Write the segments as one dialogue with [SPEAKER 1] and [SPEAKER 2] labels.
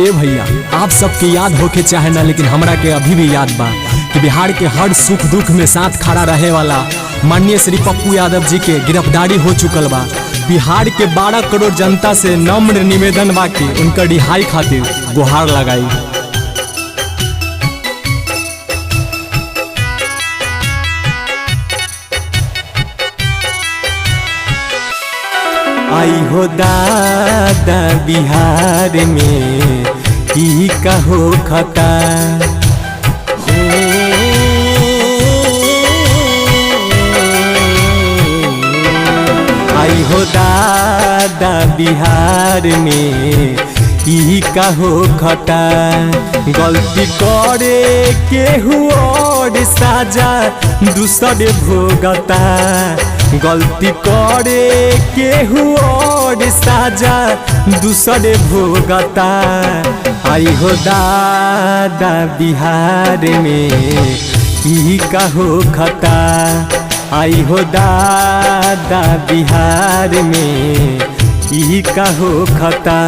[SPEAKER 1] ए भैया, आप सबके याद होके चाहे ना, लेकिन हमरा के अभी भी याद बा कि बिहार के हर सुख दुख में साथ खड़ा रहे वाला माननीय श्री पप्पू यादव जी के गिरफ्तारी हो चुकल बा। बिहार के 12 करोड़ जनता से नम्र निवेदन बा कि उनकर रिहाई खातिर गुहार लगाई। आई हो दादा बिहार में की कहो खता, आई हो दादा बिहार में की कहो खता। गलती करे केहू और साजा दूसरे भोगता, गलती करे केहू और साजा दूसरे भोगता। आई हो दादा बिहार में ई कहो खता, आई हो दादा बिहार में ई कहो खता।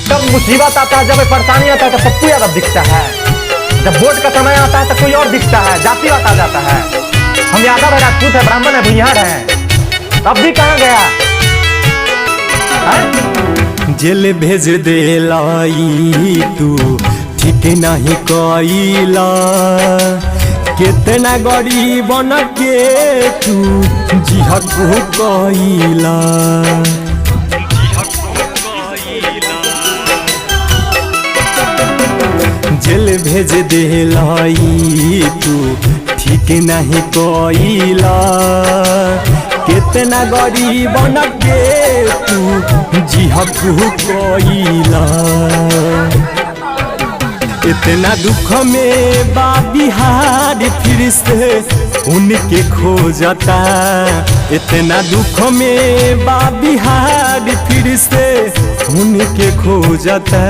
[SPEAKER 2] जब मुसीबत आता है, जब परेशानी आता है तो पप्पू यादव दिखता है, जब वोट का समय आता है तो कोई और दिखता है, जातिवाद आ जाता है। हम यादव है, राजपूत है, ब्राह्मण है, भुइयार है, तब भी कहाँ गया है?
[SPEAKER 1] जेल भेज दे लाई तू ठीक नहीं कइला, कितना गरीबन के तू जिहक कइला। जेल भेज दे लाई तू ठीक नहीं कइला, कितना गरीबन के तू जिहक कइला। इतना दुख में बा बिहार फिर से उनके खोजता, इतना दुख में बा बिहार फिर से उनके खोजता।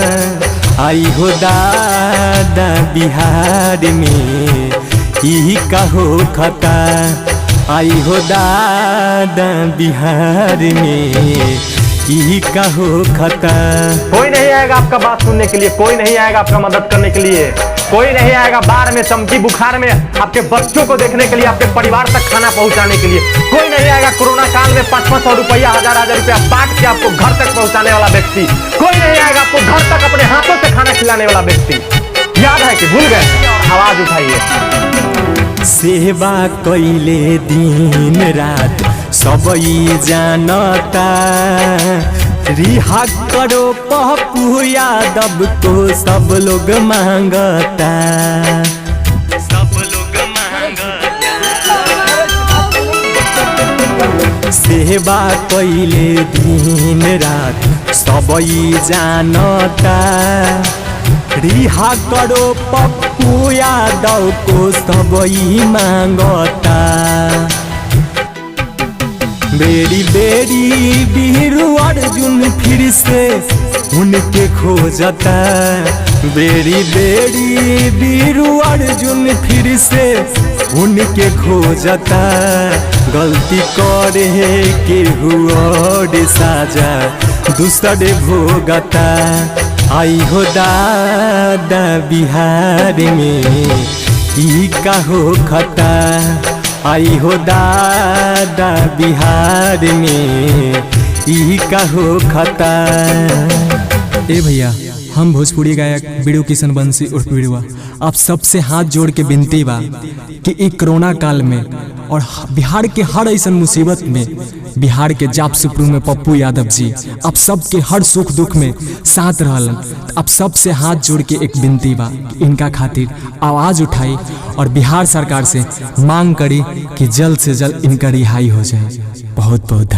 [SPEAKER 1] आई हो दादा बिहार में ई कहो खता, आई हो दादा बिहार में ई कहो खता।
[SPEAKER 2] कोई नहीं आएगा आपका बात सुनने के लिए, कोई नहीं आएगा आपका मदद करने के लिए, कोई नहीं आएगा बाढ़ में, चमकी बुखार में आपके बच्चों को देखने के लिए, आपके परिवार तक खाना पहुंचाने के लिए। कोई नहीं आएगा कोरोना काल में 500 रुपया, 1000 रुपया बांट के आपको घर तक पहुंचाने वाला व्यक्ति। कोई नहीं आएगा आपको घर तक अपने हाथों से खाना खिलाने वाला व्यक्ति। याद है कि भूल गए? आवाज उठाइए।
[SPEAKER 1] सेवा कैले दिन रात सबई जानता, रिहा करो पप्पू यादव को सब लोग मांगता, सब लोग मांगता। सेवा कैले दिन रात सबई जानता, रिहा करो पप्पू यादव को सबई मांगता। बेरी बेरी बीरू अर्जुन फिर से उनके खोजता, बेरी बेरी बीरू अर्जुन फिर से उनके खोजता। गलती करे केहू और साजा दूसरे भोगता। आई हो दादा बिहार में ई कहो खता, आई हो दादा बिहार में ई कहो खता। ए भैया, हम भोजपुरी गायक बीड़ू किशन बंसी उर्फ बीड़ुआ आप सबसे हाथ जोड़ के विनती बा कि एक कोरोना काल में और बिहार के हर ऐसा मुसीबत में बिहार के जाप सुप्रीमो में पप्पू यादव जी आप सबके हर सुख दुख में साथ रहलन। आप सबसे हाथ जोड़ के एक विनती बा कि इनका खातिर आवाज़ उठाई और बिहार सरकार से मांग करी कि जल्द से जल्द इनका रिहाई हो जाए। बहुत बहुत